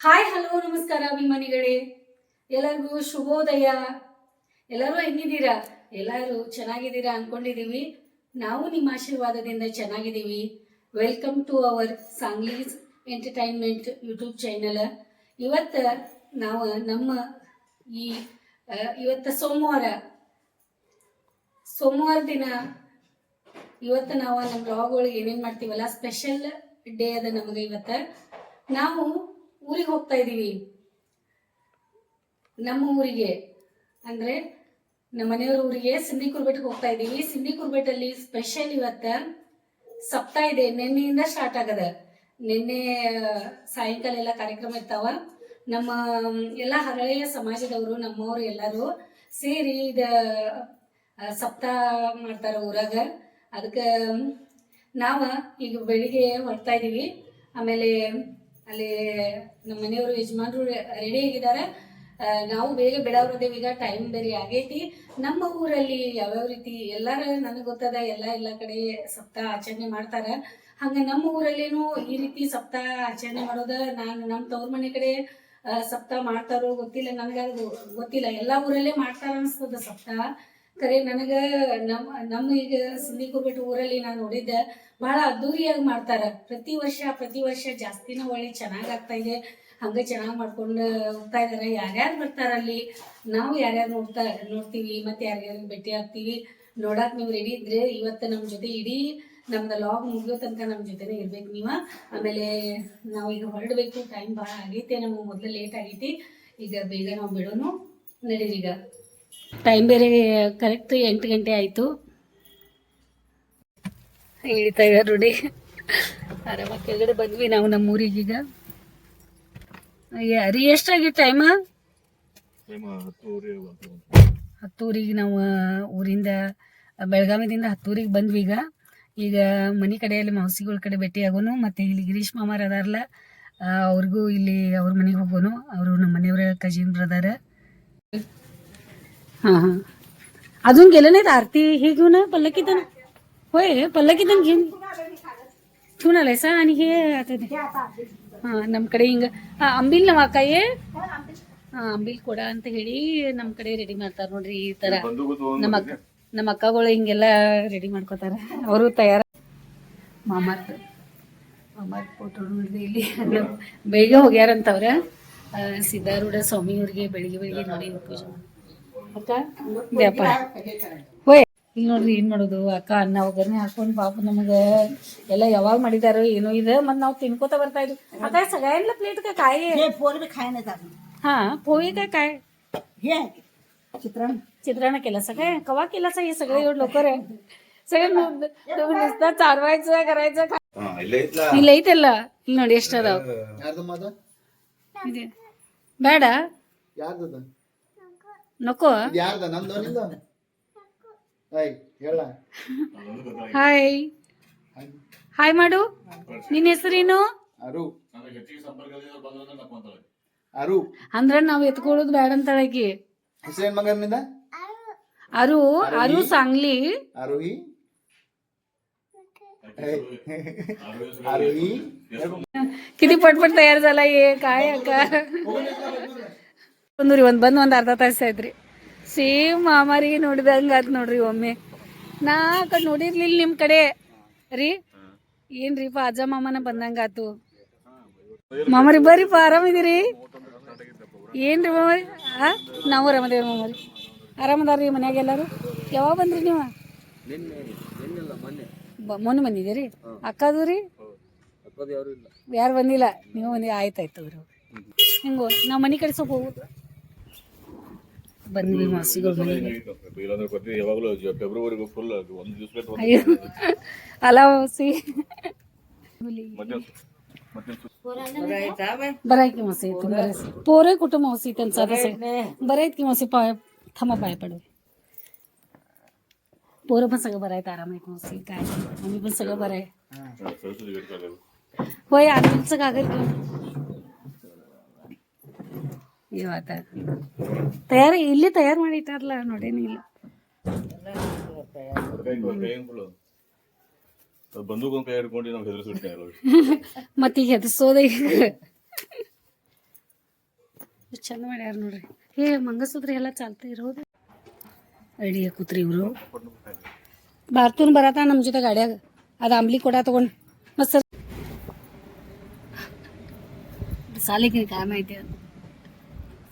Hi hello ನಮಸ್ಕಾರ ಅಭಿಮಾನಿಗಳೇ, ಎಲ್ಲರಿಗೂ ಶುಭೋದಯ. ಎಲ್ಲರೂ ಹೆಂಗಿದ್ದೀರಾ? ಎಲ್ಲರೂ ಚೆನ್ನಾಗಿದ್ದೀರಾ ಅನ್ಕೊಂಡಿದೀವಿ. ನಾವು ನಿಮ್ಮ ಆಶೀರ್ವಾದದಿಂದ ಚೆನ್ನಾಗಿದ್ದೀವಿ. ವೆಲ್ಕಮ್ ಟು ಅವರ್ ಸಾಂಗ್ಲೀಸ್ ಎಂಟರ್ಟೈನ್ಮೆಂಟ್ ಯೂಟ್ಯೂಬ್ ಚಾನಲ್. ಇವತ್ತು ನಾವು ನಮ್ಮ ಈ ಇವತ್ತು ಸೋಮವಾರ ದಿನ ಇವತ್ತು ನಾವು ನಮ್ಮ ಬ್ಲಾಗ್ಗಳು ಏನೇನು ಮಾಡ್ತೀವಲ್ಲ, ಸ್ಪೆಷಲ್ ಡೇ ಅದ ನಮಗೆ. ಇವತ್ತು ನಾವು ಊರಿಗೆ ಹೋಗ್ತಾ ಇದ್ದೀವಿ. ನಮ್ಮ ಊರಿಗೆ ಅಂದರೆ ನಮ್ಮ ಮನೆಯವ್ರ ಊರಿಗೆ ಸಿಂಧಿ ಕುರ್ಬೆಟ್ಗೆ ಹೋಗ್ತಾ ಇದ್ದೀವಿ. ಸಿಂಧಿ ಕುರ್ಬೆಟ್ಟಲ್ಲಿ ಸ್ಪೆಷಲ್ ಇವತ್ತು ಸಪ್ತಾಹ ಇದೆ. ನಿನ್ನೆಯಿಂದ ಸ್ಟಾರ್ಟ್ ಆಗದ. ನಿನ್ನೆ ಸಾಯಂಕಾಲ ಎಲ್ಲ ಕಾರ್ಯಕ್ರಮ ಇರ್ತಾವ. ನಮ್ಮ ಎಲ್ಲ ಹರಳೆಯ ಸಮಾಜದವರು, ನಮ್ಮವರು ಎಲ್ಲರೂ ಸೇರಿ ಸಪ್ತಾಹ ಮಾಡ್ತಾರ ಊರಾಗ. ಅದಕ್ಕೆ ನಾವು ಈಗ ಬೆಳಿಗ್ಗೆ ಹೊರಡ್ತಾ ಇದ್ದೀವಿ. ಆಮೇಲೆ ಅಲ್ಲಿ ನಮ್ಮ ಮನೆಯವರು ಯಜಮಾನ್ರು ರೆಡಿ ಆಗಿದ್ದಾರೆ. ನಾವು ಬೇಗ ಬಿಡವ್ರದೇವಿ. ಈಗ ಟೈಮ್ ಬೇರೆ ಆಗೈತಿ. ನಮ್ಮ ಊರಲ್ಲಿ ಯಾವ್ಯಾವ ರೀತಿ ಎಲ್ಲಾರ ನನಗೆ ಗೊತ್ತದ, ಎಲ್ಲ ಕಡೆ ಸಪ್ತಾಹ ಆಚರಣೆ ಮಾಡ್ತಾರ. ಹಂಗೆ ನಮ್ಮ ಊರಲ್ಲೇನು ಈ ರೀತಿ ಸಪ್ತಾಹ ಆಚರಣೆ ಮಾಡೋದ ನಮ್ಮ ತವ್ರ ಮನೆ ಕಡೆ ಸಪ್ತಾಹ ಮಾಡ್ತಾರೋ ಗೊತ್ತಿಲ್ಲ, ನನಗೆ ಅದು ಗೊತ್ತಿಲ್ಲ. ಎಲ್ಲ ಊರಲ್ಲೇ ಮಾಡ್ತಾರ ಅನಿಸ್ತದ ಸಪ್ತಾಹ. ಕರೆ ನನಗೆ ನಮ್ಮ ಈಗ ಸಿಂಧಿ ಕುರ್ಬೆಟ್ಟು ಊರಲ್ಲಿ ನಾನು ನೋಡಿದ್ದೆ, ಬಹಳ ಅದ್ದೂರಿಯಾಗಿ ಮಾಡ್ತಾರ. ಪ್ರತಿ ವರ್ಷ ಜಾಸ್ತಿನ ಒಳ್ಳೆ ಚೆನ್ನಾಗಿ ಆಗ್ತಾ ಇದೆ. ಹಂಗೆ ಚೆನ್ನಾಗಿ ಮಾಡ್ಕೊಂಡು ಹೋಗ್ತಾ ಇದಾರೆ. ಯಾರ್ಯಾರು ಬರ್ತಾರ ಅಲ್ಲಿ, ನಾವು ಯಾರ್ಯಾರು ನೋಡ್ತೀವಿ, ಮತ್ತೆ ಯಾರ್ಯಾರು ಭೇಟಿ ಆಗ್ತೀವಿ. ನೋಡಕ್ ನೀವು ರೆಡಿ ಇದ್ರೆ ಇವತ್ತು ನಮ್ಮ ಜೊತೆ ಇಡೀ ನಮ್ದು ಲಾಗ್ ಮುಗಿಯೋ ತನಕ ನಮ್ಮ ಜೊತೆನೇ ಇರ್ಬೇಕು ನೀವು. ಆಮೇಲೆ ನಾವು ಈಗ ಹೊರಡಬೇಕು. ಟೈಮ್ ಭಾಳ ಆಗೈತೆ, ನಮಗೆ ಮೊದಲು ಲೇಟ್ ಆಗೈತಿ. ಈಗ ಬೇಗ ನಾವು ಬಿಡೋನು, ನಡೀರಿ. ಈಗ ಟೈಮ್ ಬೇರೆ ಕರೆಕ್ಟ್ 8 ಗಂಟೆ ಆಯಿತು. ಇಳಿತಾ ಇದ್ದಾರೆ ನೋಡಿ. ಆರಾಮಾಗಿ ಕೆಳಗಡೆ ಬಂದ್ವಿ ನಾವು ನಮ್ಮ ಊರಿಗೀಗ. ರೀ ಎಷ್ಟಾಗಿ ಟೈಮ? 10:00 ನಾವು ಊರಿಂದ ಬೆಳಗಾವಿದಿಂದ 10:00 ಬಂದ್ವಿ. ಈಗ ಮನೆ ಕಡೆಯಲ್ಲಿ ಮೌಸಿಗಳ ಕಡೆ ಭೇಟಿ ಆಗೋನು. ಮತ್ತು ಇಲ್ಲಿ ಗಿರೀಶ್ ಮಾಮಾರ್ ಅದಾರಲ್ಲ, ಅವ್ರಿಗೂ ಇಲ್ಲಿ ಅವ್ರ ಮನೆಗೆ ಹೋಗೋನು. ಅವರು ನಮ್ಮ ಮನೆಯವರ ಕಜಿನ್ ಬ್ರದರ್. ಹಾಂ अजून गेलं नाहीत आरती हे घेऊन पल्लकीतून? होय, पल्लकीतून घेऊन ठेवून आलायसा. आणि हे आता ಹಾಂ ನಮ್ಮ ಕಡೆ ಹಿಂಗೆ ಅಂಬಿಲ್ ನಮ್ಮ ಅಕ್ಕಾಯೇ ಅಂಬಿಲ್ ಕೊಡ ಅಂತ ಹೇಳಿ ನಮ್ಮ ಕಡೆ ರೆಡಿ ಮಾಡ್ತಾರೆ ನೋಡ್ರಿ. ಈ ಥರ ನಮ್ಮ ಅಕ್ಕಗಳು ಹಿಂಗೆಲ್ಲ ರೆಡಿ ಮಾಡ್ಕೋತಾರೆ. ಅವರು ತಯಾರ ಮಾಮಾರ್ ಫೋಟೋ ನೋಡ್ರಿ ಇಲ್ಲಿ. ಬೇಗ ಹೋಗ್ಯಾರಂತವ್ರ ಸಿದ್ಧಾರೂಢ ಸ್ವಾಮಿಯವ್ರಿಗೆ ಬೆಳಿಗ್ಗೆ ನೋಡಿ ಪೂಜೆ ಅಕ್ಕ ಬ್ಯಾಪ. ಹೋಯ್ ಇಲ್ಲಿ ನೋಡ್ರಿ ಏನ್ ಮಾಡೋದು. ಅಕ್ಕ ಅನ್ನ ಒಗ್ಗರಣೆ ಹಾಕೊಂಡು ಪಾಪ ನಮಗೆ ಎಲ್ಲ ಯಾವಾಗ ಮಾಡಿದಾರೋ ಏನೋ ಇದೆ. ಮತ್ತು ನಾವು ತಿನ್ಕೋತ ಬರ್ತಾ ಇದ್ವಿ. अका सगळ्यांना प्लेट का काय हा पोहे काय चित्रान्न केलं सगळे. कवा केला हे सगळे एवढं लवकर आहे सगळे नुसतं चारवायचं करायचं. ಇಲ್ಲ ಐತೆಲ್ಲ ಇಲ್ಲಿ ನೋಡಿ ಎಷ್ಟು ಅದಾವ. ಬೇಡ ನಕೋ. ಹಾಯ್ ಹಾಯ್ ಮಾಡು. ನಿನ್ನ ಹೆಸರೇನು? ಅಂದ್ರ ನಾವ್ ಎತ್ಕೊಳ್ಳೋದು ಬೇಡ ಅಂತಾಳಕಿ. ಅರು ಅರು सांगली. किती पटपट तयार झाला हे काय अक्का. ಒಂದ್ ಅರ್ಧ ತಾಸು ಆಯ್ತ್ರಿ. ಸೇಮ್ ಮಾಮಾರಿಗೆ ನೋಡಿದಂಗ ಆತ್ ನೋಡ್ರಿ. ಒಮ್ಮೆ ನಾ ಕಡೆ ನೋಡಿರ್ಲಿಲ್ಲ ನಿಮ್ ಕಡೆ ರೀ. ಏನ್ರಿಪ್ಪ ಅಜ್ಜ ಮಾಮನ ಬಂದಂಗ ಆತು. ಮಾಮರಿ ಬರ್ರಿಪ್ಪ, ಆರಾಮಿದ್ದೀರಿ? ಏನ್ರಿ ಮಾಮರಿ? ನಾವು ಆರಾಮದೇವ್ರಿ ಮಾಮರಿ. ಆರಾಮದಾರ್ರಿ ಮನ್ಯಾಗ ಎಲ್ಲಾರು? ಯಾವಾಗ ಬಂದ್ರಿ ನೀವು? ಮೊನ್ನೆ ಬಂದಿದ್ದೀರಿ. ಅಕ್ಕದು ರೀ ಯಾರು ಬಂದಿಲ್ಲ, ನೀವು ಬಂದಿ. ಆಯ್ತಾಯ್ತು ಅವ್ರು ಹಿಂಗೋ. ನಾವು ಮನೆ ಕಡೆ ಸ್ವಲ್ಪ ಹೋಗುದು ಬಂದ್ವಿ ಮಾಸಿಗಳು ಮನೆಗೆ. ಅಲ್ಲ ಮಾಸಿ बरं आहे की मावशी, इथून बरं. पोरं कुठं मावशी त्यांचा तसं बरं आहेत की मावशी. थांबा पाय पडू. पोरं पण सगळं बरं आहेत, आराम आहेत मावशी. काय आम्ही पण सगळं बरं आहे. होय, आनंदचं कागद घेऊन येऊ आता. ಇಲ್ಲಿ ತಯಾರು ಮಾಡಿ ಇಟ್ಟಾರಲ್ಲ ನೋಡೇನಿಲ್ಲ. ಮತ್ತೀಗ ಹೆದರ್ಸೋದ. ಈಗ ಎಷ್ಟು ಚಂದ ಮಾಡ್ಯಾರ ನೋಡ್ರಿ. ಮಂಗಸೂತ್ರ ಎಲ್ಲ ಚಾಲ್ತಾ ಇರೋದು ರೆಡಿ ಕೂತ್ರಿ ಇವರು. ಬಾರ್ತೂನ್ ಬರತ್ತ ನಮ್ಮ ಜೊತೆ ಗಾಡ್ಯಾಗ. ಅದು ಅಂಬ್ಲಿ ಕೊಡ ತಗೊಂಡು ಮಸ್ತ್ ಸಾಲಿಗೆ ಟೈಮ್ ಐತೆ.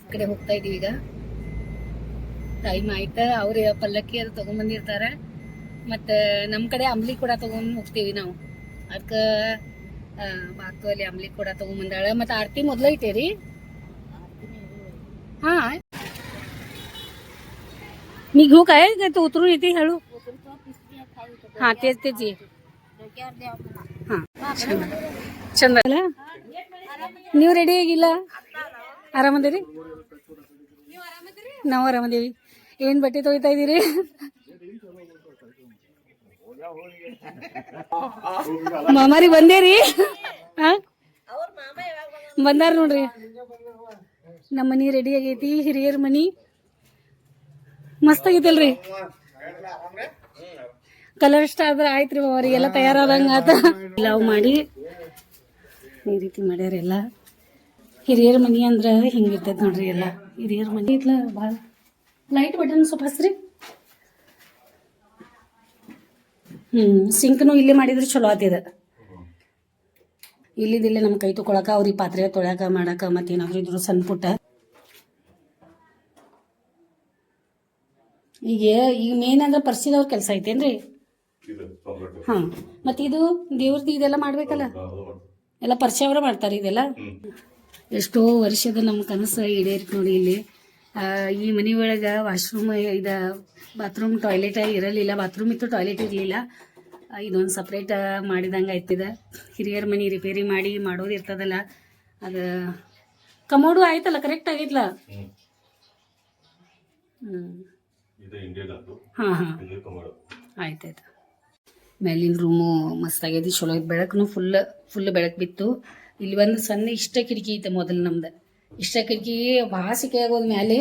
ಈ ಕಡೆ ಹೋಗ್ತಾ ಇದೀವಿ ಈಗ. ಟೈಮ್ ಆಯ್ತು. ಅವ್ರ ಪಲ್ಲಕ್ಕಿ ಅದು ತಗೊಂಡ್ಬಂದಿರ್ತಾರೆ. ಮತ್ತು ನಮ್ಮ ಕಡೆ ಅಂಬ್ಲಿ ಕೂಡ ತೊಗೊಂಡು ಹೋಗ್ತೀವಿ ನಾವು. ಅದಕ್ಕೆ ಬಾತು ಅಲ್ಲಿ ಅಂಬ್ಲಿ ಕೂಡ ತೊಗೊಂಬಂದಾಳ. ಮತ್ತು ಆರತಿ ಮೊದಲು ಐತೆ ರೀ. हां मी घेऊ काय तू उतरून येते हळू. हां तेच तेच ये. हां ಚಂದ ಅಲ್ಲ. ನೀವು ರೆಡಿ ಆಗಿಲ್ಲ? ಆರಾಮದಿರಿ? ನಾವು ಆರಾಮದೇವಿ. ಏನು ಬಟ್ಟೆ ತೊಳಿತಾ ಇದ್ದೀರಿ? ಮಾಮಾರಿ ಬಂದೇರಿ? ಹಾಂ ಬಂದಾರ ನೋಡ್ರಿ. ನಮ್ಮ ಮನಿ ರೆಡಿ ಆಗೈತಿ. ಹಿರಿಯರ ಮನಿ ಮಸ್ತ್ ಆಗೈತಲ್ರಿ. ಕಲರ್ ಇಷ್ಟ ಆದ್ರೆ ಆಯ್ತ್ರಿ ಅವರಿಗೆಲ್ಲ ತಯಾರಾದಂಗ ಆತ. ಲವ್ ಮಾಡಿ ಈ ರೀತಿ ಮಾಡ್ಯಾರ ಎಲ್ಲ. ಹಿರಿಯರ ಮನಿ ಅಂದ್ರೆ ಹಿಂಗಿರ್ತೈತೆ ನೋಡ್ರಿ. ಎಲ್ಲ ಹಿರಿಯರ ಮನಿ ಇತ್ಲ ಭಾಳ ಲೈಟ್ ಬಟನ್ ಸ್ವಲ್ಪ ಹಸ್ರಿ. ಸಿಂಕ್ನು ಇಲ್ಲೇ ಮಾಡಿದ್ರೆ ಚಲೋ ಆತಿದ. ಇಲ್ಲಿದಿಲ್ಲ ನಮ್ಮ ಕೈ ತೊಗೊಳಕ, ಅವ್ರಿಗೆ ಪಾತ್ರೆ ತೊಳ್ಯಾಕ ಮಾಡಾಕ ಮತ್ತೇನಾದ್ರು ಇದ್ರು ಸಣ್ಣ ಪುಟ್ಟ. ಈಗ ಮೇನ್ ಅಂದ್ರೆ ಪರ್ಸಿದವ್ರ ಕೆಲಸ ಐತೇನ್ರಿ? ಹಾಂ. ಮತ್ತು ಇದು ದೇವ್ರದ್ದು ಇದೆಲ್ಲ ಮಾಡ್ಬೇಕಲ್ಲ, ಎಲ್ಲ ಪರಿಚಯ ಅವರ ಮಾಡ್ತಾರೆ ಇದೆಲ್ಲ. ಎಷ್ಟೋ ವರ್ಷದ ನಮ್ಮ ಕನಸು ಈಡೇರಿತು ನೋಡಿ. ಇಲ್ಲಿ ಈ ಮನೆ ಒಳಗೆ ವಾಶ್ರೂಮ್ ಇದು ಬಾತ್ರೂಮ್ ಟಾಯ್ಲೆಟ್ ಇರಲಿಲ್ಲ. ಬಾತ್ರೂಮ್ ಇತ್ತು, ಟಾಯ್ಲೆಟ್ ಇರಲಿಲ್ಲ. ಇದೊಂದು ಸಪ್ರೇಟ್ ಮಾಡಿದಂಗೆ ಆಯ್ತಿದ. ಹಿರಿಯರ ಮನೆ ರಿಪೇರಿ ಮಾಡಿ ಮಾಡೋದು ಇರ್ತದಲ್ಲ, ಅದು ಕಮೋಡು ಆಯ್ತಲ್ಲ, ಕರೆಕ್ಟ್ ಆಗೈತ್ಲ? ಹಾಂ ಹಾಂ ಆಯ್ತಾಯ್ತು. ಮೇಲಿನ ರೂಮು ಮಸ್ತಾಗೈತಿ, ಚಲೋ ಐತೆ. ಬೆಳಕು ಫುಲ್ ಬೆಳಕು ಬಿತ್ತು. ಇಲ್ಲಿ ಒಂದು ಸಣ್ಣ ಇಷ್ಟ ಕಿಟಕಿ ಐತೆ ಮೊದಲು ನಮ್ದು. ಇಷ್ಟ ಕಿಟಕಿ ಭಾಳ ಸಿಕೆ ಆಗೋದು ಮೇಲೆ.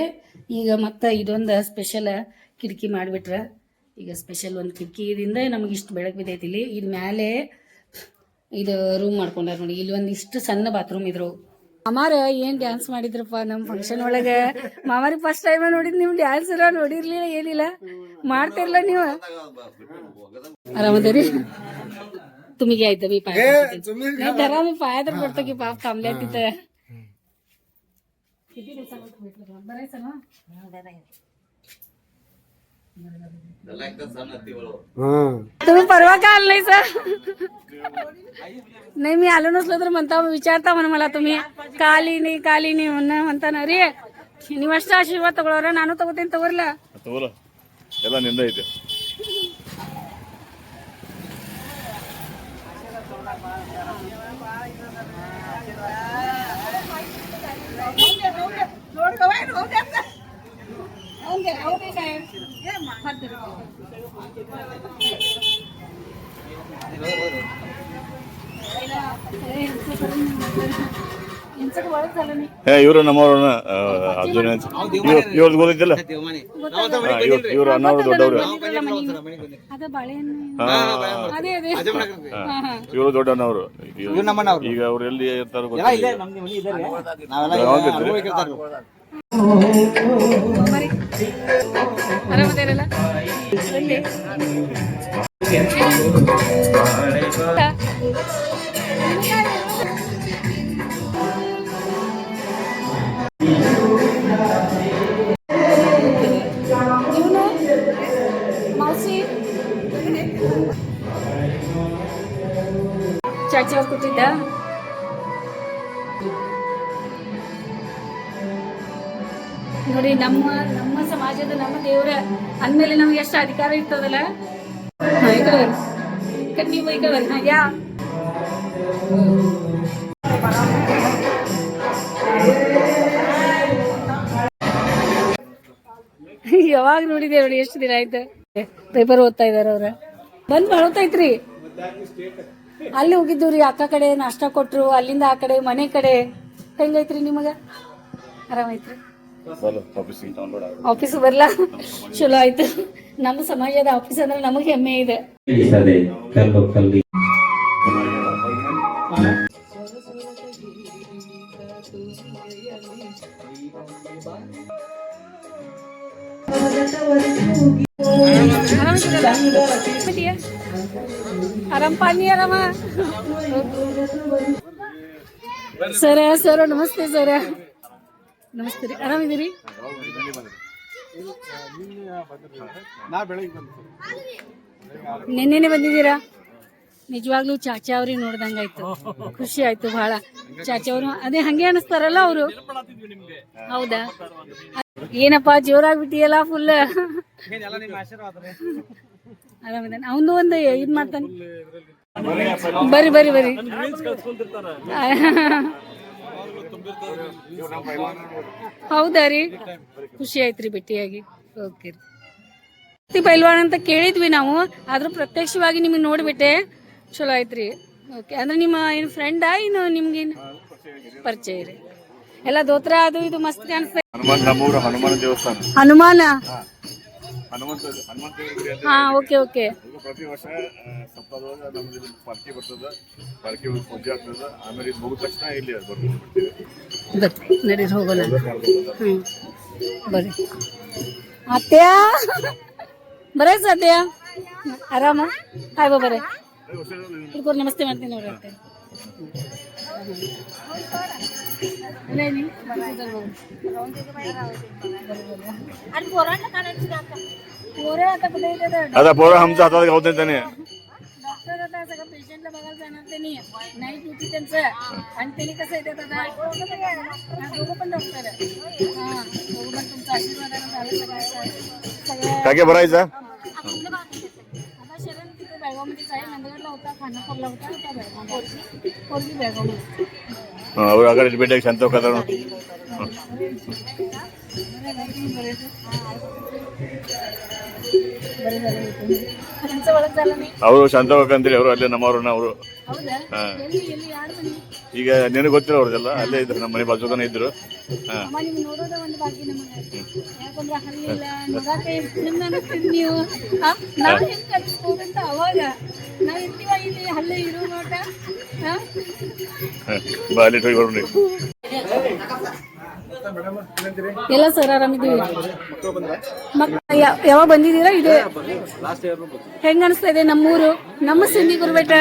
ಈಗ ಮತ್ತೆ ಇದೊಂದು ಸ್ಪೆಷಲ್ ಕಿಟಕಿ ಮಾಡಿಬಿಟ್ರೆ, ಈಗ ಸ್ಪೆಷಲ್ ಒಂದು ಕಿಟಕಿದಿಂದ ನಮಗೆ ಇಷ್ಟು ಬೆಳಕು ಬಿದ್ದೈತಿ. ಇಲ್ಲಿ ಇದು ಮೇಲೆ ಇದು ರೂಮ್ ಮಾಡ್ಕೊಂಡಾರ ನೋಡಿ. ಇಲ್ಲಿ ಒಂದು ಇಷ್ಟು ಸಣ್ಣ ಬಾತ್ರೂಮ್ ಇದ್ರು. ಮಾಮಾರ ಏನು ಡ್ಯಾನ್ಸ್ ಮಾಡಿದ್ರಪ್ಪ ನಮ್ಮ ಫಂಕ್ಷನ್ ಒಳಗೆ. ಮಾಮಾರಿ ಫಸ್ಟ್ ಟೈಮ್ ನೋಡಿದ್ ನೀವು ಡ್ಯಾನ್ಸ್ ನೋಡಿರ್ಲಿಲ್ಲ, ಏನಿಲ್ಲ ಮಾಡ್ತಿರ್ಲ ನೀವು. आरामदारी तुम्ही घ्यायचं. मी पाय नाही धरा, मी पाया तर पडतो की पाप थांबल्या तिथं. किती दिवसाला भेटलं बरायचं ना? तुम्ही परवा का आल नाही सर? नाही मी आलो नसलो तर म्हणता, विचारता म्हण मला तुम्ही काली नाही म्हणता ना ರೀ. ನೀವಷ್ಟ ಆಶೀರ್ವಾದ ತಗೊಳ್ಳೋರ, ನಾನು ತಗೋತೀನಿ. ತಗೋರ್ಲ ಎಲ್ಲ ನಿಂದ ಐತೆ. ಇವರು ನಮ್ಮವ್ರನ್ನ ಇವ್ರದ್ದು ಗೊತ್ತಿಲ್ಲ. ಇವ್ರು ಅಣ್ಣವ್ರು ದೊಡ್ಡವ್ರು, ಇವರು ದೊಡ್ಡಣ್ಣವ್ರು. ಈಗ ಅವ್ರು ಎಲ್ಲಿ ಇರ್ತಾರೋ ಗೊತ್ತಿಲ್ಲ. ಚಾಚಾವ್ರ ಕೂತಿದ್ದ ನೋಡಿ. ನಮ್ಮ ಸಮಾಜದ ನಮ್ಮ ದೇವರ ಅಂದ್ಮೇಲೆ ನಮ್ಗೆ ಎಷ್ಟು ಅಧಿಕಾರ ಇರ್ತದಲ್ಲ. ನೀವು ಈ ಕಡೆ ಯಾ ಯಾವಾಗ ನೋಡಿದೆ ನೋಡಿ. ಎಷ್ಟು ದಿನ ಆಯ್ತು. ಪೇಪರ್ ಓದ್ತಾ ಇದಾರ ಅವ್ರ. ಬಂದ್ ಬಳತೈತ್ರಿ. ಅಲ್ಲಿ ಹೋಗಿದ್ದು ರೀ, ಅಕ್ಕ ಕಡೆ ನಾಷ್ಟ ಕೊಟ್ರು. ಅಲ್ಲಿಂದ ಆ ಕಡೆ ಮನೆ ಕಡೆ. ಹೆಂಗೈತ್ರಿ ನಿಮಗ? ಆರಾಮೈತ್ರಿ? ಆಫೀಸ್ ಬರ್ಲ ಚಲೋ ಆಯ್ತು. ನಮ್ಮ ಸಮಾಜದ ಆಫೀಸ್ ಅಂದ್ರೆ ನಮಗೆ ಹೆಮ್ಮೆ ಇದೆ. ಆರಾಮ ಪಾನಿ ಆರಾಮ ಸರ ನಮಸ್ತೆ ಸರ. ನಮಸ್ತೆ ರೀ, ಆರಾಮಿದ್ದೀರಿ? ನಿನ್ನೆನೆ ಬಂದಿದ್ದೀರಾ? ನಿಜವಾಗ್ಲೂ ಚಾಚಾ ಅವ್ರಿಗೆ ನೋಡ್ದಂಗಾಯ್ತು, ಖುಷಿ ಆಯ್ತು ಬಹಳ. ಚಾಚಾ ಅವರು ಅದೇ ಹಂಗೆ ಅನಿಸ್ತಾರಲ್ಲ ಅವರು. ಹೌದಾ? ಏನಪ್ಪಾ ಜೋರಾಗ್ಬಿಟ್ಟಿಯಲ್ಲ ಫುಲ್. ಆರಾಮಿದ್ದಾನೆ ಅವನು. ಒಂದು ಇದ್ ಮಾಡ್ತಾನೆ. ಬರ್ರಿ ಬರ್ರಿ ಬರ್ರಿ. ಹೌದಾ ರೀ, ಖುಷಿ ಆಯ್ತ್ರಿ ಭೇಟಿಯಾಗಿ. ಓಕೆ ರೀ. ಪೈಲ್ವಾನ್ ಅಂತ ಕೇಳಿದ್ವಿ ನಾವು, ಆದ್ರೂ ಪ್ರತ್ಯಕ್ಷವಾಗಿ ನಿಮಗೆ ನೋಡ್ಬಿಟ್ಟೆ. ಚಲೋ ಆಯ್ತ್ರಿ. ಓಕೆ, ಅಂದ್ರೆ ನಿಮ್ಮ ಏನು ಫ್ರೆಂಡಾ ಇನ್ನು ನಿಮ್ಗೇನು ಪರಿಚಯ ರೀ? ಎಲ್ಲ ದೋತ್ರ ಅದು ಇದು ಮಸ್ತ್ ಕಾಣಿಸ್ತಾ. ಹನುಮಾನ ದೇವಸ್ಥಾನ, ಹನುಮಾನ. ಹನುಮಂತ ಹಾ, ಓಕೆ ಓಕೆ. ಪ್ರತಿ ವರ್ಷ ಸಪ್ತಾಹದೊಳಗ ನಮ್ದು ಪಾರ್ಕಿ ಬರ್ತದ, ಪಾರ್ಕಿ ಪೂಜೆ ಆಗ್ತದ. ಆಮೇಲೆ ಇದು ಮುಗಿದ ತಕ್ಷಣ ಇಲ್ಲಿ ಬರ್ತೀವಿ. ನಡೀರಿ ಹೋಗೋಣ. ಬರ್ರಿ ಅತ್ತ್ಯಾ. ಬರೇ ಸದ್ಯ ಆರಾಮ? ಹಾಯ್ ಬಾ ಬರೇ. ಹುಡ್ಕೋರು ನಮಸ್ತೆ ಮಾಡ್ತೀನಿ ನೋಡ್ರಿ ಅತ್ತೆ. आता पोरं आमच्या हातात होत नाही त्याने. डॉक्टर आता सगळं पेशंटला बघायला जाणार त्यांनी, नाईट ड्युटी त्यांचं. आणि त्यांनी कसं येतात आता, दोघं पण डॉक्टर आहे. हा, दोघं पण तुमचा आशीर्वादानं झालं सगळं. काय काय भरायचा? आता शरण तिथे बेळगावमध्येच आहे. नंदगडला होता, खानापूरला होता, आता बेळगाव. पोरगी बेळगावमध्ये. अगर बेटे शांत करा. ಅವರು ಶಾಂತ ಅಂತೇಳಿ ಅವರು ಅಲ್ಲೇ ನಮ್ಮವ್ರನ್ನ ಅವರು. ಈಗ ನಿನಗೆ ಗೊತ್ತಿಲ್ಲ ಅವ್ರದೆಲ್ಲ ಅಲ್ಲೇ ಇದ್ರು, ನಮ್ಮ ಮನೆ ಬಾಜುಕನೇ ಇದ್ರು. ಬಾ ಅಲ್ಲಿ ಹೋಗಿ ಬರ್ರಿ. ಎಲ್ಲ ಸರ್ ಆರಾಮಿದ್ದೀವಿ. ಯಾವಾಗ ಬಂದಿದ್ದೀರಾ? ಇದೆ ಹೆಂಗ ಅನಿಸ್ತಾ ಇದೆ ನಮ್ಮೂರು, ನಮ್ಮ ಸಿಂಧಿ ಗುರುಬೆಟ್ಟ?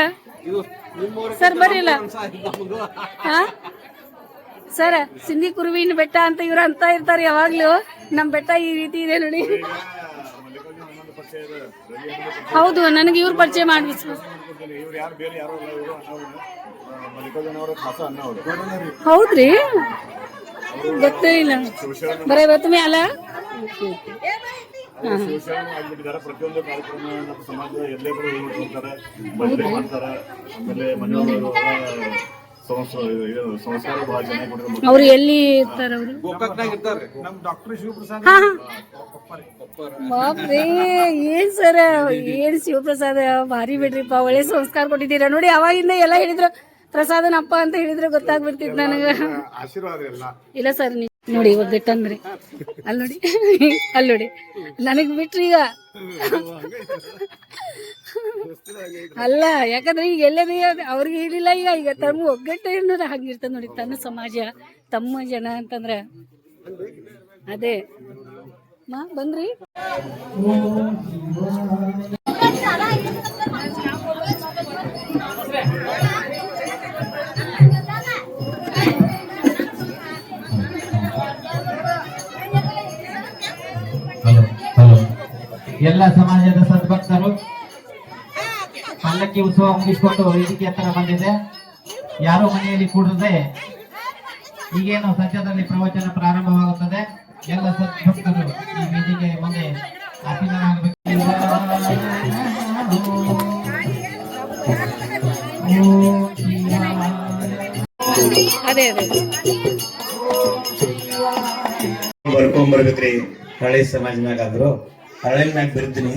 ಸರ್ ಬರ್ರಿಲ್ಲ. ಹಾ ಸರ್, ಸಿಂಧಿ ಕುರುವಿನ ಬೆಟ್ಟ ಅಂತ ಇವ್ರು ಅಂತ ಇರ್ತಾರೆ ಯಾವಾಗ್ಲೂ. ನಮ್ ಬೆಟ್ಟ ಈ ರೀತಿ ಇದೆ ನೋಡಿ. ಹೌದು, ನನಗೆ ಇವ್ರು ಪರಿಚಯ ಮಾಡ್ಬಿಸ್. ಹೌದ್ರಿ, ಗೊತ್ತೇ ಇಲ್ಲ. ಬರೇ ಬರ್ತಮಿ ಅಲ್ಲ. ಪ್ರತಿಯೊಂದು ಕಾರ್ಯಕ್ರಮ ನಮ್ಮ ಸಮಾಜದ ಎಲ್ಲೇ ಹೋಗ್ತಾರೆ, ಮದುವೆ ಮಾಡ್ತಾರೆ. ಆಮೇಲೆ ಮನೆಯವರು ಸಂಸ್ಕಾರ ಬಹಳ ಚೆನ್ನಾಗಿ. ಅವ್ರು ಎಲ್ಲಿ ಇರ್ತಾರ? ಅವರು ಬಾಪ್ರೇ, ಏನ್ ಸರ್, ಏನ್ ಶಿವಪ್ರಸಾದ್ ಭಾರಿ ಬಿಡ್ರಿಪ್ಪ. ಒಳ್ಳೆ ಸಂಸ್ಕಾರ ಕೊಟ್ಟಿದ್ದೀರಾ ನೋಡಿ. ಅವಾಗಿಂದ ಎಲ್ಲ ಹೇಳಿದ್ರು ಪ್ರಸಾದನಪ್ಪ ಅಂತ ಹೇಳಿದ್ರೆ ಗೊತ್ತಾಗ್ಬಿಡ್ತಿತ್ತು ನನಗ. ಇಲ್ಲ ಸರ್, ನೋಡಿ ಇವಾಗ ಬಿಟ್ಟಂದ್ರಿ. ಅಲ್ಲಿ ನೋಡಿ, ಅಲ್ಲಿ ನೋಡಿ, ನನಗ್ ಬಿಟ್ರಿ ಈಗ. ಅಲ್ಲ, ಯಾಕಂದ್ರೆ ಈಗ ಎಲ್ಲದೇ ಅವ್ರಿಗೆ ಹೇಳಿಲ್ಲ. ಈಗ ತಮ್ಮ ಒಗ್ಗಟ್ಟು ಏನಂದ್ರೆ ಹಂಗಿರ್ತದ ನೋಡಿ. ತನ್ನ ಸಮಾಜ, ತಮ್ಮ ಜನ ಅಂತಂದ್ರ ಅದೇ. ಬಂದ್ರಿ? ಎಲ್ಲ ಸಮಾಜದ ಸದ್ಭಕ್ತರು ಪಲ್ಲಕ್ಕಿ ಉತ್ಸವ ಮುಗಿಸಿಕೊಂಡು ವೇದಿಕೆ ಹತ್ರ ಬಂದಿದೆ. ಯಾರೋ ಮನೆಯಲ್ಲಿ ಕೂಡದೆ ಈಗೇನು ಸದ್ಯದಲ್ಲಿ ಪ್ರವಚನ ಪ್ರಾರಂಭವಾಗುತ್ತದೆ. ಎಲ್ಲ ಸದ್ಭಕ್ತರು ಈ ವೇದಿಕೆ ಮುಂದೆ ಆಸೀನರಾಗಬೇಕು. ಅದೇ ಅದೇ ಬರ್ಕೊಂಡ್ಬರ್ಬೇಕ್ರಿ. ಹಳೆ ಸಮಾಜ ಮ್ಯಾಗ ಆದ್ರು ಹಳೆ ಮ್ಯಾಗ ಬರ್ತೀನಿ.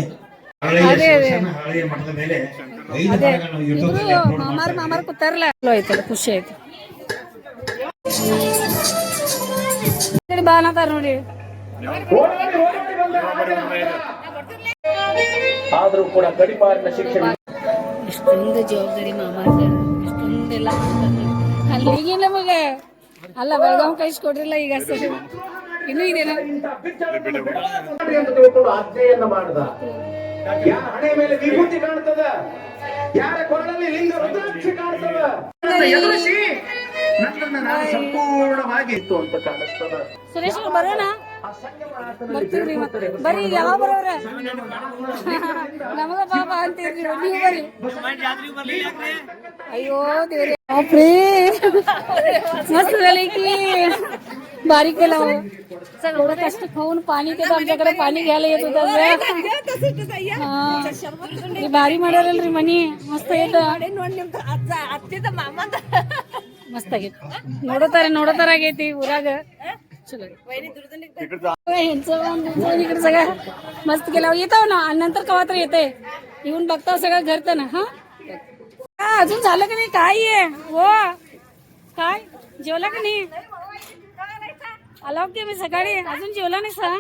ಹಳೆಯ ಮಠದ ಮೇಲೆ 5 ಭಾಗಗಳನ್ನು ಯೂಟ್ಯೂಬ್ ಅಲ್ಲಿ ಅಪ್ಲೋಡ್ ಮಾಡ್ತಾರೆ. ಮಾಮಾರ್ ಕೂತಾರಲ್ಲ, ಆಯ್ತಲ್ಲ, ಖುಷಿ ಆಯ್ತು. ಬಾ ಅನ್ನತಾರ ನೋಡಿ. ಆದ್ರೂ ಕೂಡ ಗಡಿಪಾರಿನ ಶಿಕ್ಷಣ ಎಷ್ಟೊಂದು ಜವಾಬ್ದಾರಿ ಮಾಮಾರ್ದ, ಎಷ್ಟೊಂದೆಲ್ಲ ಅಲ್ಲಿ ನಮಗೆ ಅಲ್ಲ ಬೆಳಗಾವ್ ಕಳಿಸ್ಕೊಡ್ರಿಲ್ಲ ಈಗ ಸರಿ ಇನ್ನೂ ಇದೇನ ಅಂತ ತಿಳ್ಕೊಂಡು ಆಜ್ಞೆಯನ್ನ ಮಾಡದ. ಯಾರ ಹಣೆ ಮೇಲೆ ವಿಭೂತಿ ಕಾಣ್ತದ, ಯಾರ ಕೊರಳಲ್ಲಿ ಲಿಂಗ ರುದ್ರಾಕ್ಷಿ ಕಾಣ್ತದ, ಎದುರಿಸಿ ನನ್ನನ್ನು ನಾನು ಸಂಪೂರ್ಣವಾಗಿ ಇತ್ತು ಅಂತ ಕಾಣಿಸ್ತದ. ಸುರೇಶ್ ಅವ್ರು ಬರೋಣ ಆ ಸಂಗಮ ಬರ್ತೀವ್ರಿ ಮತ್ತೆ ಬರ್ರಿ ಯಾವ ಬರೋರ ನಮಗ ಬಾಬಾ ಅಂತೀರ್ರಿ ನೀವು ಬರ್ರಿ ಅಯ್ಯೋ ದೇವ್ರಿ ಬಾಪ್ರೇ मस्त झाले की बारीक केला एवढं कष्ट खाऊन पाणी ते आमच्याकडे पाणी घ्यायला येत होतं भारी म्हणालरी मनी मस्त येत मस्त ಆಗೈತಿ ನೋಡತಾರ ಆಗೈತಿ ಊರಾಗ चलो इकडे सगळं मस्त केला येतो ना नंतर कवा तर येते येऊन बघता सगळं घरतं ना हा अजून झालं का नाही काय आहे हो काय जेवला का नाही आला की मी सकाळी अजून जेवला नाही सा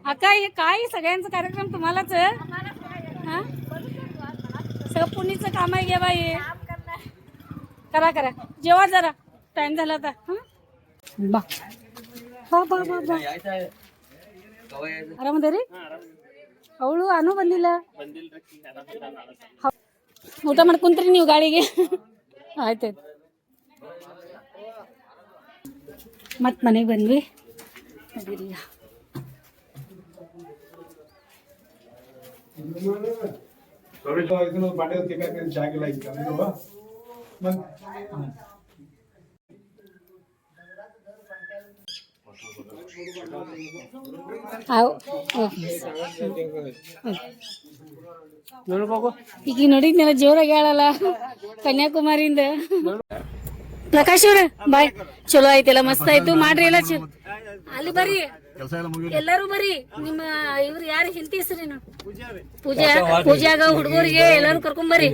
अक्का हे काय सगळ्यांचा कार्यक्रम तुम्हालाच हा सगळं पुणीचं काम आहे घ्या बाई करा करा जेवा जरा टाइम झाला आता बा ಬಾ ಬಾ ಬಾ ಬಾ ಆರಾಮದೇರಿ ಅವಳು ಅನು ಬಂದಿಲ್ಲ ಊಟ ಮಾಡ್ಕೊಂತೀರಿ ನೀವು ಗಾಡಿಗೆ ಆಯ್ತಾಯ್ತು ಮತ್ ಮನೆಗೆ ಬಂದ್ವಿ ಅದಿಲ್ಲ ಈಗ ನೋಡಿದ್ನೆಲ್ಲ ಜೋರಾಗಿ ಹೇಳಲ್ಲ ಕನ್ಯಾಕುಮಾರಿಯಿಂದ ಪ್ರಕಾಶ್ ಅವ್ರ ಬಾಯ್ ಚಲೋ ಆಯ್ತಲ್ಲ ಮಸ್ತ್ ಆಯ್ತು ಮಾಡ್ರಿ ಎಲ್ಲ ಅಲ್ಲಿ ಬರ್ರಿ ಎಲ್ಲಾರು ಬರ್ರಿ ನಿಮ್ಮ ಇವ್ರು ಯಾರು ಹೆಂಡತಿ ಹೆಸರೇನು ಪೂಜಾಗ ಹುಡುಗರಿಗೆ ಎಲ್ಲಾರು ಕರ್ಕೊಂಡ್ ಬರ್ರಿ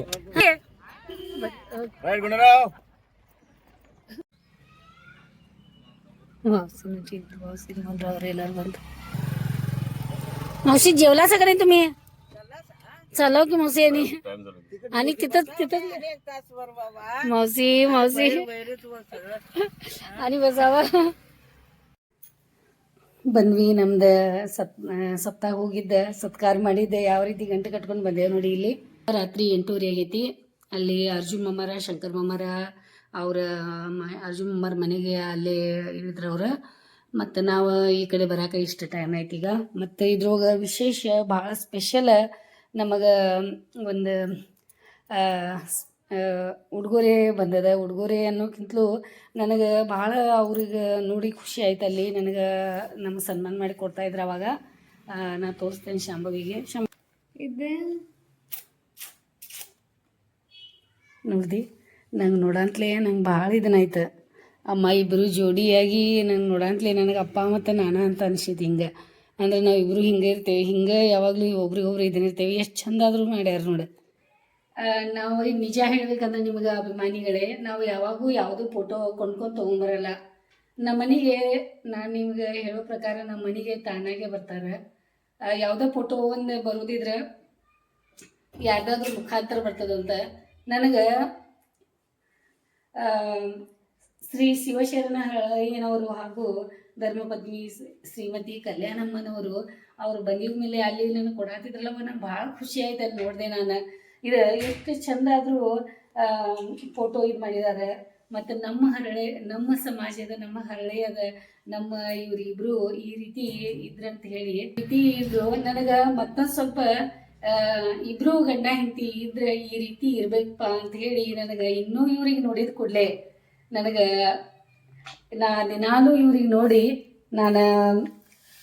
ಎಲ್ಲಾರು ಬಂದು मावशी जेवला सगळे तुम्ही चला की मावशी आणि तिथं मावशी आणि बसावा ಬಂದ್ವಿ ನಮ್ದು ಸಪ್ತಾಹ ಹೋಗಿದ್ದೆ ಸತ್ಕಾರ ಮಾಡಿದ್ದೆ ಯಾವ ರೀತಿ ಗಂಟೆ ಕಟ್ಕೊಂಡು ಬಂದೇವು ನೋಡಿ ಇಲ್ಲಿ ರಾತ್ರಿ 8:30 ಆಗೈತಿ ಅಲ್ಲಿ ಅರ್ಜುನ್ ಮಮ್ಮರ ಶಂಕರ್ ಮಮ್ಮರ ಅವ್ರ ಅರ್ಜುನ್ ಮಮ್ಮರ ಮನೆಗೆ ಅಲ್ಲೇ ಇಳಿದ್ರ ಅವ್ರ ಮತ್ತು ನಾವು ಈ ಕಡೆ ಬರಾಕ ಇಷ್ಟು ಟೈಮ್ ಆಯ್ತು ಈಗ ಮತ್ತು ಇದ್ರೊಳಗೆ ವಿಶೇಷ ಭಾಳ ಸ್ಪೆಷಲ್ ನಮಗೆ ಒಂದು ಉಡುಗೊರೆ ಬಂದದ ಉಡುಗೊರೆ ಅನ್ನೋಕ್ಕಿಂತಲೂ ನನಗೆ ಭಾಳ ಅವ್ರಿಗೆ ನೋಡಿ ಖುಷಿ ಆಯ್ತು ಅಲ್ಲಿ ನನಗೆ ನಮ್ಗೆ ಸನ್ಮಾನ ಮಾಡಿ ಕೊಡ್ತಾಯಿದ್ರು ಅವಾಗ ನಾ ತೋರಿಸ್ತೇನೆ ಶಾಂಭವಿಗೆ ಇದ್ದೆ ನೋಡ್ದಿ ನಂಗೆ ನೋಡಂತಲೇ ನಂಗೆ ಭಾಳ ಇದನ್ನಾಯ್ತು ಅಮ್ಮ ಇಬ್ಬರು ಜೋಡಿಯಾಗಿ ನಂಗೆ ನೋಡಂತಲೇ ನನಗೆ ಅಪ್ಪ ಮತ್ತು ನಾನು ಅಂತ ಅನಿಸಿದ್ದು ಹಿಂಗೆ ಅಂದರೆ ನಾವು ಇಬ್ಬರು ಹಿಂಗೆ ಇರ್ತೇವೆ ಹಿಂಗೆ ಯಾವಾಗಲೂ ಒಬ್ರಿಗೊಬ್ರು ಇದನ್ನಿರ್ತೇವೆ ಎಷ್ಟು ಚಂದ ಆದರೂ ಮಾಡ್ಯಾರ ನೋಡಿ ನಾವು ಈಗ ನಿಜ ಹೇಳ್ಬೇಕಂದ್ರೆ ನಿಮಗೆ ಅಭಿಮಾನಿಗಳೇ ನಾವು ಯಾವಾಗೂ ಯಾವುದೂ ಫೋಟೋ ಕೊಂಡ್ಕೊಂಡು ತೊಗೊಂಬರಲ್ಲ ನಮ್ಮ ಮನೆಗೆ ನಾನು ನಿಮ್ಗೆ ಹೇಳೋ ಪ್ರಕಾರ ನಮ್ಮ ಮನೆಗೆ ತಾನಾಗೆ ಬರ್ತಾರೆ ಯಾವುದೋ ಫೋಟೋ ಒಂದು ಬರೋದಿದ್ರೆ ಯಾರ್ದಾದ್ರೂ ಮುಖಾಂತರ ಬರ್ತದಂತ ನನಗೆ ಶ್ರೀ ಶಿವಶರಣ ಹಳಯ್ಯನವರು ಹಾಗೂ ಧರ್ಮಪತ್ನಿ ಶ್ರೀಮತಿ ಕಲ್ಯಾಣಮ್ಮನವರು ಅವ್ರು ಬಂದಿದ ಮೇಲೆ ಅಲ್ಲಿ ನನಗೆ ಕೊಡಾತಿದ್ರಲ್ಲವ ನಂಗೆ ಭಾಳ ಖುಷಿ ಆಯ್ತು ಅಲ್ಲಿ ನೋಡಿದೆ ನಾನು ಇದು ಎಷ್ಟು ಚಂದ ಆದರೂ ಫೋಟೋ ಇದು ಮಾಡಿದ್ದಾರೆ ಮತ್ತು ನಮ್ಮ ಸಮಾಜದ ನಮ್ಮ ಹರಳೆಯದ ನಮ್ಮ ಇವರಿಬ್ಬರು ಈ ರೀತಿ ಇದ್ರಂತ ಹೇಳಿ ಇದ್ರು ನನಗೆ ಮತ್ತೊಂದು ಸ್ವಲ್ಪ ಇಬ್ಬರು ಗಂಡ ಹೆಂಡತಿ ಇದ್ರೆ ಈ ರೀತಿ ಇರ್ಬೇಕಪ್ಪ ಅಂತ ಹೇಳಿ ನನಗೆ ಇನ್ನೂ ಇವ್ರಿಗೆ ನೋಡಿದ ಕೂಡಲೇ ನನಗೆ ದಿನಾಲೂ ಇವ್ರಿಗೆ ನೋಡಿ ನಾನು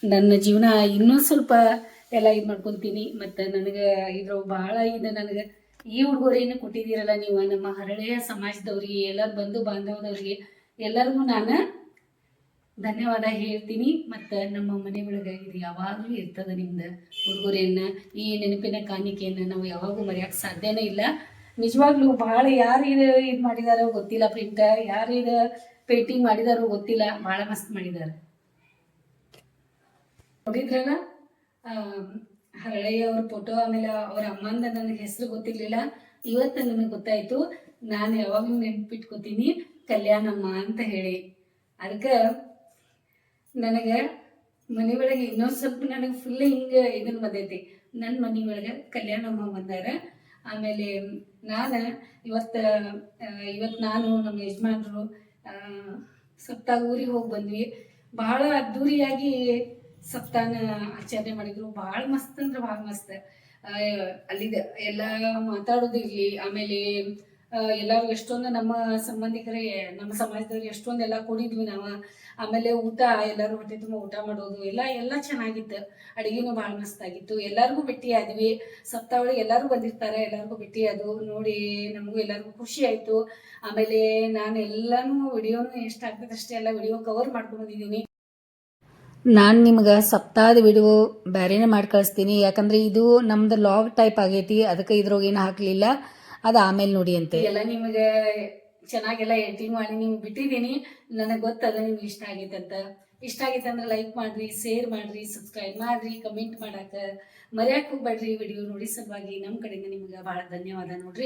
ನನ್ನ ಜೀವನ ಇನ್ನೂ ಸ್ವಲ್ಪ ಎಲ್ಲ ಇದು ಮಾಡ್ಕೊತೀನಿ ಮತ್ತು ನನಗೆ ಇದ್ರ ಭಾಳ ಇದು ನನಗೆ ಈ ಉಡುಗೊರೆಯನ್ನು ಕೊಟ್ಟಿದ್ದೀರಲ್ಲ ನೀವು ನಮ್ಮ ಹರಳೆಯ ಸಮಾಜದವ್ರಿಗೆ ಎಲ್ಲರೂ ಬಂಧು ಬಾಂಧವದವ್ರಿಗೆ ಎಲ್ಲರಿಗೂ ನಾನು ಧನ್ಯವಾದ ಹೇಳ್ತೀನಿ ಮತ್ತು ನಮ್ಮ ಮನೆ ಒಳಗೆ ಇದು ಯಾವಾಗಲೂ ಇರ್ತದೆ ನಿಮ್ದು ಉಡುಗೊರೆಯನ್ನು ಈ ನೆನಪಿನ ಕಾಣಿಕೆಯನ್ನು ನಾವು ಯಾವಾಗೂ ಮರೆಯೋಕ್ಕೆ ಸಾಧ್ಯನೇ ಇಲ್ಲ ನಿಜವಾಗ್ಲೂ ಭಾಳ ಯಾರು ಇದು ಮಾಡಿದಾರೋ ಗೊತ್ತಿಲ್ಲ ಪ್ರಿಂಟ್ ಯಾರು ಇದು ಪೇಂಟಿಂಗ್ ಮಾಡಿದಾರೋ ಗೊತ್ತಿಲ್ಲ ಭಾಳ ಮಸ್ತ್ ಮಾಡಿದ್ದಾರೆ ನೋಡಿದ್ರಲ್ಲ ಹರಳೆಯ ಅವ್ರ ಫೋಟೋ ಆಮೇಲೆ ಅವ್ರ ಅಮ್ಮಂದ ನನಗೆ ಹೆಸರು ಗೊತ್ತಿರಲಿಲ್ಲ ಇವತ್ತು ನನಗೆ ಗೊತ್ತಾಯಿತು ನಾನು ಯಾವಾಗಲೂ ನೆನ್ಪಿಟ್ಕೋತೀನಿ ಕಲ್ಯಾಣಮ್ಮ ಅಂತ ಹೇಳಿ. ಅದಕ್ಕೆ ನನಗೆ ಮನೆ ಒಳಗೆ ಇನ್ನೊಂದು ಸ್ವಲ್ಪ ನನಗೆ ಫುಲ್ ಹಿಂಗೆ ಇದನ್ನ ಬಂದೈತಿ. ನನ್ನ ಮನೆ ಒಳಗೆ ಕಲ್ಯಾಣಮ್ಮ ಬಂದಾರ. ಆಮೇಲೆ ಇವತ್ತು ನಾನು ನಮ್ಮ ಯಜಮಾನ್ರು ಸಪ್ತಾಹ ಊರಿಗೆ ಹೋಗಿ ಬಂದ್ವಿ. ಭಾಳ ಅದ್ದೂರಿಯಾಗಿ ಸಪ್ತಾಹನ ಆಚರಣೆ ಮಾಡಿದ್ರು. ಭಾಳ ಮಸ್ತ್ ಅಂದ್ರೆ ಭಾಳ ಮಸ್ತ್. ಅಲ್ಲಿದ ಎಲ್ಲ ಮಾತಾಡೋದಿರ್ಲಿ, ಆಮೇಲೆ ಎಲ್ಲರೂ ಎಷ್ಟೊಂದು ನಮ್ಮ ಸಂಬಂಧಿಕರೇ, ನಮ್ಮ ಸಮಾಜದವ್ರು ಎಷ್ಟೊಂದೆಲ್ಲ ಕೂಡಿದ್ವಿ ನಾವು. ಆಮೇಲೆ ಊಟ ಎಲ್ಲರೂ ಹೊಟ್ಟೆ ತುಂಬ ಊಟ ಮಾಡೋದು ಎಲ್ಲ ಚೆನ್ನಾಗಿತ್ತು. ಅಡುಗೆನೂ ಭಾಳ ಮಸ್ತ್ ಆಗಿತ್ತು. ಎಲ್ಲರಿಗೂ ಭೇಟಿ ಆದ್ವಿ. ಸಪ್ತಾಹ ಒಳಗೆ ಎಲ್ಲರೂ ಬಂದಿರ್ತಾರೆ, ಎಲ್ಲರಿಗೂ ಭೇಟಿ ಅದು ನೋಡಿ ನಮಗೂ ಎಲ್ಲರಿಗೂ ಖುಷಿ ಆಯಿತು. ಆಮೇಲೆ ನಾನು ಎಲ್ಲನೂ ವಿಡಿಯೋನು ಎಷ್ಟಾಗ್ತದೆ ಅಷ್ಟೇ ಎಲ್ಲ ವಿಡಿಯೋ ಕವರ್ ಮಾಡ್ಕೊಂಡು ಬಂದಿದ್ದೀನಿ. ನಾನು ನಿಮ್ಗೆ ಸಪ್ತಾಹದ ವಿಡಿಯೋ ಬೇರೆನೇ ಮಾಡಿ ಕಳಿಸ್ತೀನಿ, ಯಾಕಂದರೆ ಇದು ನಮ್ದು ಲಾಗ್ ಟೈಪ್ ಆಗೈತಿ. ಅದಕ್ಕೆ ಇದ್ರೊಳಗೆ ಏನು ಹಾಕಲಿಲ್ಲ, ಅದು ಆಮೇಲೆ ನೋಡಿ ಅಂತೆ. ಎಲ್ಲ ನಿಮಗೆ ಚೆನ್ನಾಗೆಲ್ಲ ಎಡಿಟಿಂಗ್ ಮಾಡಿ ನಿಮ್ಗೆ ಬಿಟ್ಟಿದ್ದೀನಿ. ನನಗೆ ಗೊತ್ತದ ನಿಮ್ಗೆ ಇಷ್ಟ ಆಗೈತೆ ಅಂತ. ಇಷ್ಟ ಆಗೈತೆ ಅಂದ್ರೆ ಲೈಕ್ ಮಾಡಿರಿ, ಶೇರ್ ಮಾಡಿರಿ, ಸಬ್ಸ್ಕ್ರೈಬ್ ಮಾಡಿರಿ, ಕಮೆಂಟ್ ಮಾಡಕ್ಕೆ ಮರೆಯಕ್ಕೆ ಹೋಗ್ಬೇಡ್ರಿ. ವಿಡಿಯೋ ನೋಡಿ ಸಲುವಾಗಿ ನಮ್ಮ ಕಡೆಯಿಂದ ನಿಮ್ಗೆ ಭಾಳ ಧನ್ಯವಾದ ನೋಡ್ರಿ.